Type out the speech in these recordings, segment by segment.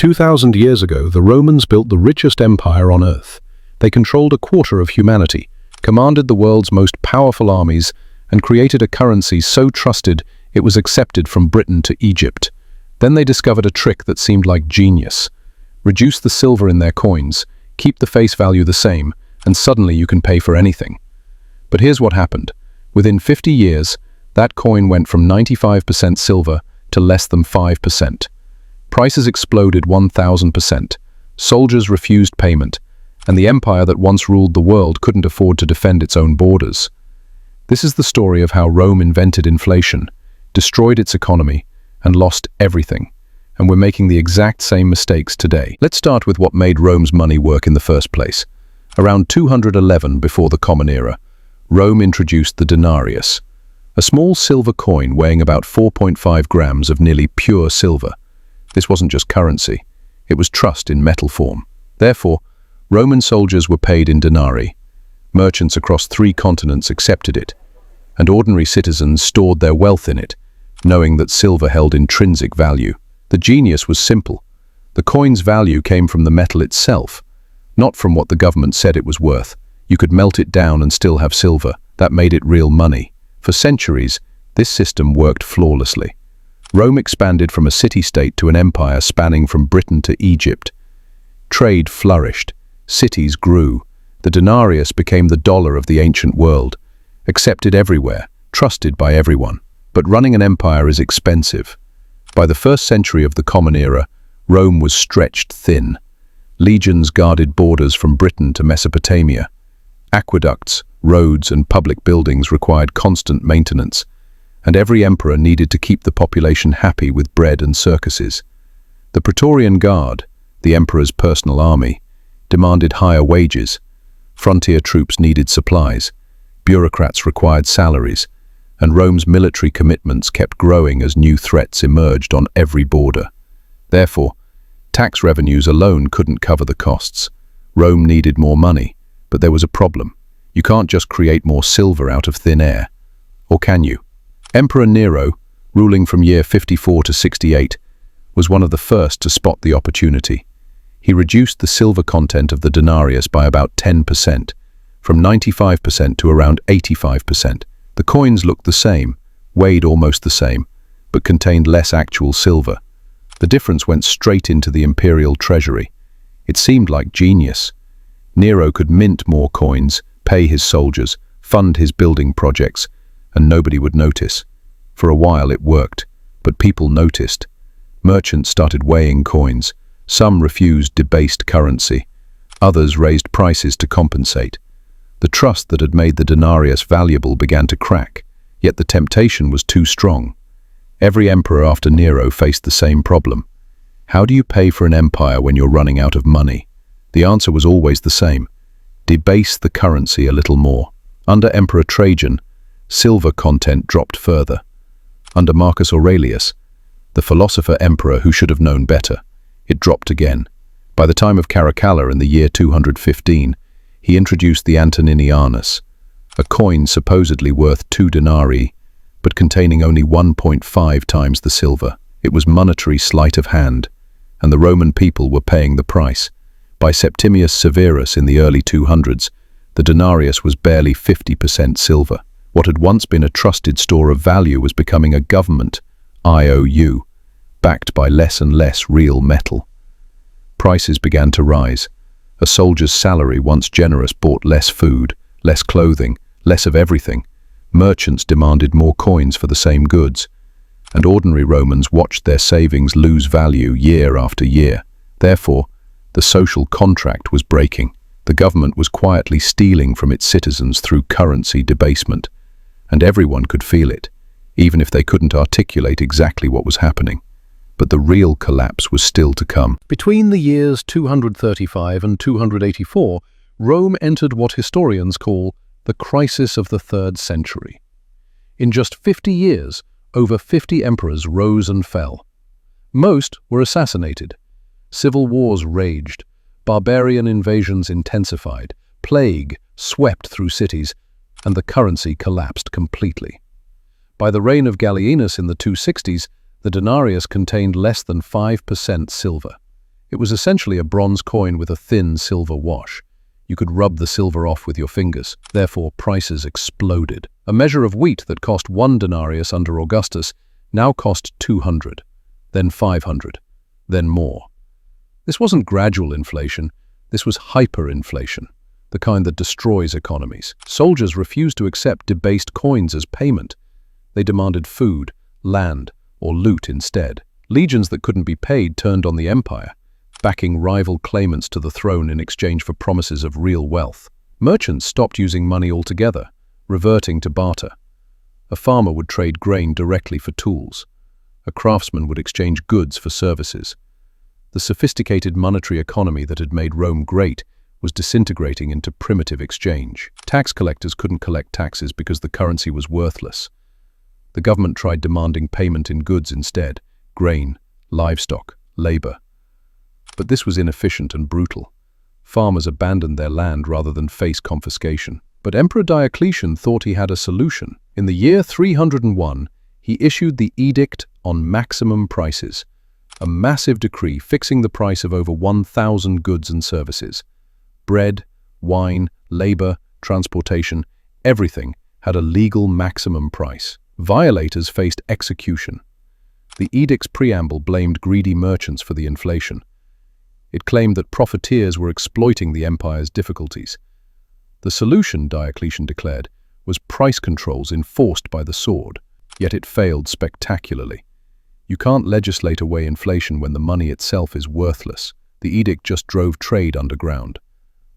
2,000 years ago, the Romans built the richest empire on earth. They controlled a quarter of humanity, commanded the world's most powerful armies, and created a currency so trusted it was accepted from Britain to Egypt. Then they discovered a trick that seemed like genius. Reduce the silver in their coins, keep the face value the same, and suddenly you can pay for anything. But here's what happened. Within 50 years, that coin went from 95% silver to less than 5%. Prices exploded 1,000%. Soldiers refused payment, and the empire that once ruled the world couldn't afford to defend its own borders. This is the story of how Rome invented inflation, destroyed its economy, and lost everything. And we're making the exact same mistakes today. Let's start with what made Rome's money work in the first place. Around 211 before the Common Era, Rome introduced the denarius, a small silver coin weighing about 4.5 grams of nearly pure silver. This wasn't just currency, it was trust in metal form. Therefore, Roman soldiers were paid in denarii. Merchants across 3 continents accepted it, and ordinary citizens stored their wealth in it, knowing that silver held intrinsic value. The genius was simple. The coin's value came from the metal itself, not from what the government said it was worth. You could melt it down and still have silver. That made it real money. For centuries, this system worked flawlessly. Rome expanded from a city-state to an empire spanning from Britain to Egypt. Trade flourished. Cities grew. The denarius became the dollar of the ancient world, accepted everywhere, trusted by everyone. But running an empire is expensive. By the 1st century of the Common Era, Rome was stretched thin. Legions guarded borders from Britain to Mesopotamia. Aqueducts, roads, and public buildings required constant maintenance, and every emperor needed to keep the population happy with bread and circuses. The Praetorian Guard, the emperor's personal army, demanded higher wages. Frontier troops needed supplies. Bureaucrats required salaries, and Rome's military commitments kept growing as new threats emerged on every border. Therefore, tax revenues alone couldn't cover the costs. Rome needed more money, but there was a problem. You can't just create more silver out of thin air. Or can you? Emperor Nero, ruling from year 54 to 68, was one of the first to spot the opportunity. He reduced the silver content of the denarius by about 10%, from 95% to around 85%. The coins looked the same, weighed almost the same, but contained less actual silver. The difference went straight into the imperial treasury. It seemed like genius. Nero could mint more coins, pay his soldiers, fund his building projects, and nobody would notice. For a while it worked, but people noticed. Merchants started weighing coins. Some refused debased currency. Others raised prices to compensate. The trust that had made the denarius valuable began to crack, yet the temptation was too strong. Every emperor after Nero faced the same problem. How do you pay for an empire when you're running out of money? The answer was always the same. Debase the currency a little more. Under Emperor Trajan, silver content dropped further. Under Marcus Aurelius, the philosopher emperor who should have known better, it dropped again. By the time of Caracalla in the year 215, he introduced the Antoninianus, a coin supposedly worth 2 denarii, but containing only 1.5 times the silver. It was monetary sleight of hand, and the Roman people were paying the price. By Septimius Severus in the early 200s, the denarius was barely 50% silver. What had once been a trusted store of value was becoming a government IOU, backed by less and less real metal. Prices began to rise. A soldier's salary, once generous, bought less food, less clothing, less of everything. Merchants demanded more coins for the same goods, and ordinary Romans watched their savings lose value year after year. Therefore, the social contract was breaking. The government was quietly stealing from its citizens through currency debasement, and everyone could feel it, even if they couldn't articulate exactly what was happening. But the real collapse was still to come. Between the years 235 and 284, Rome entered what historians call the crisis of the 3rd century. In just 50 years, over 50 emperors rose and fell. Most were assassinated. Civil wars raged. Barbarian invasions intensified. Plague swept through cities, and the currency collapsed completely. By the reign of Gallienus in the 260s, the denarius contained less than 5% silver. It was essentially a bronze coin with a thin silver wash. You could rub the silver off with your fingers. Therefore, prices exploded. A measure of wheat that cost 1 denarius under Augustus now cost 200, then 500, then more. This wasn't gradual inflation. This was hyperinflation, the kind that destroys economies. Soldiers refused to accept debased coins as payment. They demanded food, land, or loot instead. Legions that couldn't be paid turned on the empire, backing rival claimants to the throne in exchange for promises of real wealth. Merchants stopped using money altogether, reverting to barter. A farmer would trade grain directly for tools. A craftsman would exchange goods for services. The sophisticated monetary economy that had made Rome great was disintegrating into primitive exchange. Tax collectors couldn't collect taxes because the currency was worthless. The government tried demanding payment in goods instead: grain, livestock, labor. But this was inefficient and brutal. Farmers abandoned their land rather than face confiscation. But Emperor Diocletian thought he had a solution. In the year 301, he issued the Edict on Maximum Prices, a massive decree fixing the price of over 1,000 goods and services. Bread, wine, labor, transportation, everything had a legal maximum price. Violators faced execution. The edict's preamble blamed greedy merchants for the inflation. It claimed that profiteers were exploiting the empire's difficulties. The solution, Diocletian declared, was price controls enforced by the sword, yet it failed spectacularly. You can't legislate away inflation when the money itself is worthless. The edict just drove trade underground.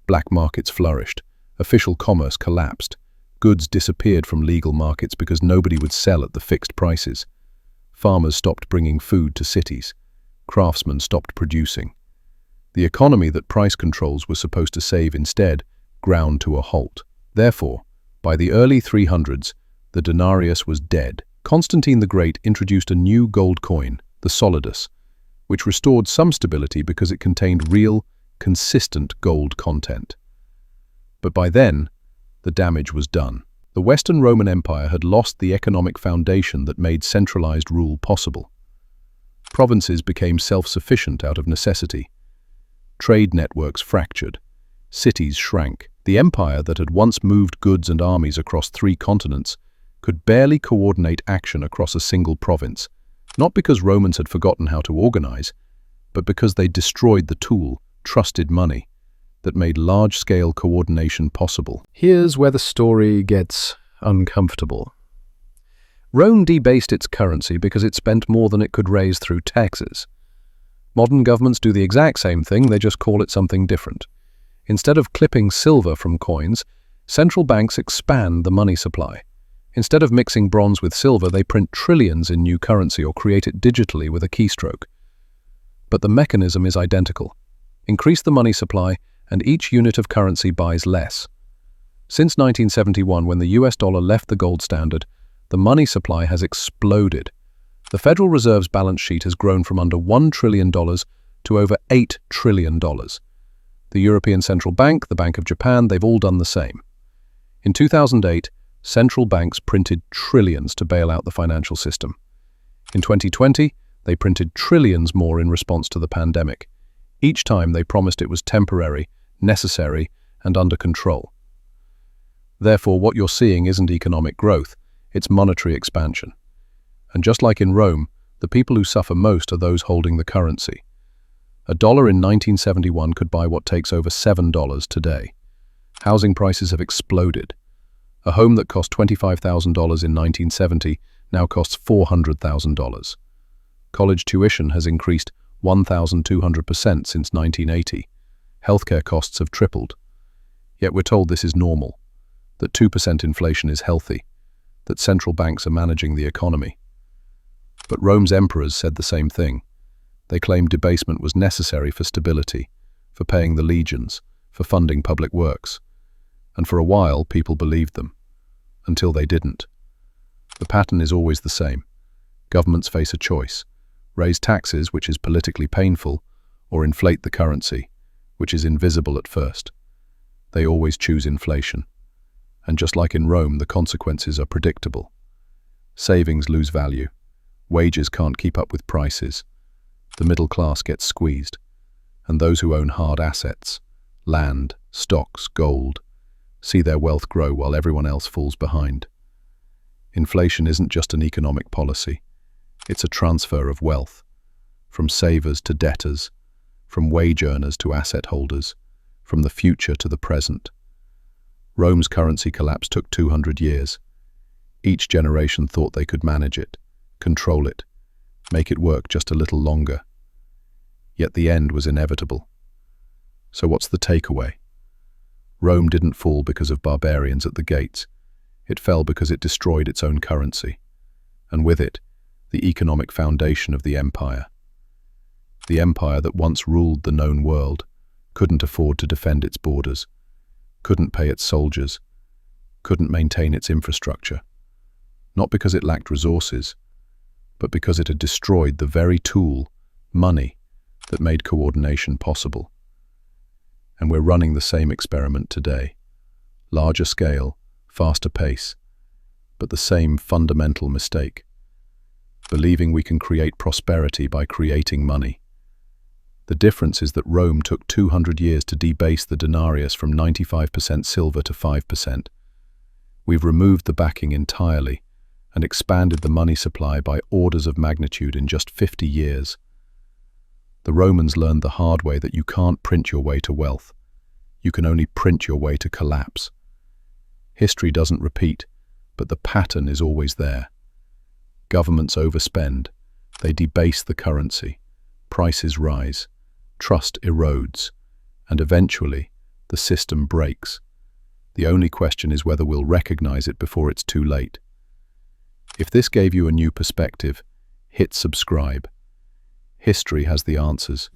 Black markets flourished. Official commerce collapsed. Goods disappeared from legal markets because nobody would sell at the fixed prices. Farmers stopped bringing food to cities. Craftsmen stopped producing. The economy that price controls were supposed to save instead ground to a halt. Therefore, by the early 300s, the denarius was dead. Constantine the Great introduced a new gold coin, the solidus, which restored some stability because it contained real, consistent gold content. But by then, the damage was done. The Western Roman Empire had lost the economic foundation that made centralized rule possible. Provinces became self-sufficient out of necessity. Trade networks fractured. Cities shrank. The empire that had once moved goods and armies across 3 continents could barely coordinate action across a single province, not because Romans had forgotten how to organize, but because they destroyed the tool, trusted money, that made large-scale coordination possible. Here's where the story gets uncomfortable. Rome debased its currency because it spent more than it could raise through taxes. Modern governments do the exact same thing, they just call it something different. Instead of clipping silver from coins, central banks expand the money supply. Instead of mixing bronze with silver, they print trillions in new currency or create it digitally with a keystroke. But the mechanism is identical. Increase the money supply, and each unit of currency buys less. Since 1971, when the US dollar left the gold standard, the money supply has exploded. The Federal Reserve's balance sheet has grown from under $1 trillion to over $8 trillion. The European Central Bank, the Bank of Japan, they've all done the same. In 2008, central banks printed trillions to bail out the financial system. In 2020, they printed trillions more in response to the pandemic. Each time they promised it was temporary, necessary, and under control. Therefore, what you're seeing isn't economic growth, it's monetary expansion. And just like in Rome, the people who suffer most are those holding the currency. $1 in 1971 could buy what takes over $7 today. Housing prices have exploded. A home that cost $25,000 in 1970 now costs $400,000. College tuition has increased 1,200% since 1980. Healthcare costs have tripled. Yet we're told this is normal, that 2% inflation is healthy, that central banks are managing the economy. But Rome's emperors said the same thing. They claimed debasement was necessary for stability, for paying the legions, for funding public works. And for a while, people believed them, until they didn't. The pattern is always the same. Governments face a choice: raise taxes, which is politically painful, or inflate the currency, which is invisible at first. They always choose inflation. And just like in Rome, the consequences are predictable. Savings lose value. Wages can't keep up with prices. The middle class gets squeezed. And those who own hard assets, land, stocks, gold, see their wealth grow while everyone else falls behind. Inflation isn't just an economic policy. It's a transfer of wealth, from savers to debtors, from wage earners to asset holders, from the future to the present. Rome's currency collapse took 200 years. Each generation thought they could manage it, control it, make it work just a little longer. Yet the end was inevitable. So what's the takeaway? Rome didn't fall because of barbarians at the gates. It fell because it destroyed its own currency, and with it, the economic foundation of the empire. The empire that once ruled the known world couldn't afford to defend its borders, couldn't pay its soldiers, couldn't maintain its infrastructure. Not because it lacked resources, but because it had destroyed the very tool, money, that made coordination possible. And we're running the same experiment today. Larger scale, faster pace, but the same fundamental mistake. Believing we can create prosperity by creating money. The difference is that Rome took 200 years to debase the denarius from 95% silver to 5%. We've removed the backing entirely and expanded the money supply by orders of magnitude in just 50 years. The Romans learned the hard way that you can't print your way to wealth. You can only print your way to collapse. History doesn't repeat, but the pattern is always there. Governments overspend. They debase the currency. Prices rise. Trust erodes. And eventually, the system breaks. The only question is whether we'll recognize it before it's too late. If this gave you a new perspective, hit subscribe. History has the answers.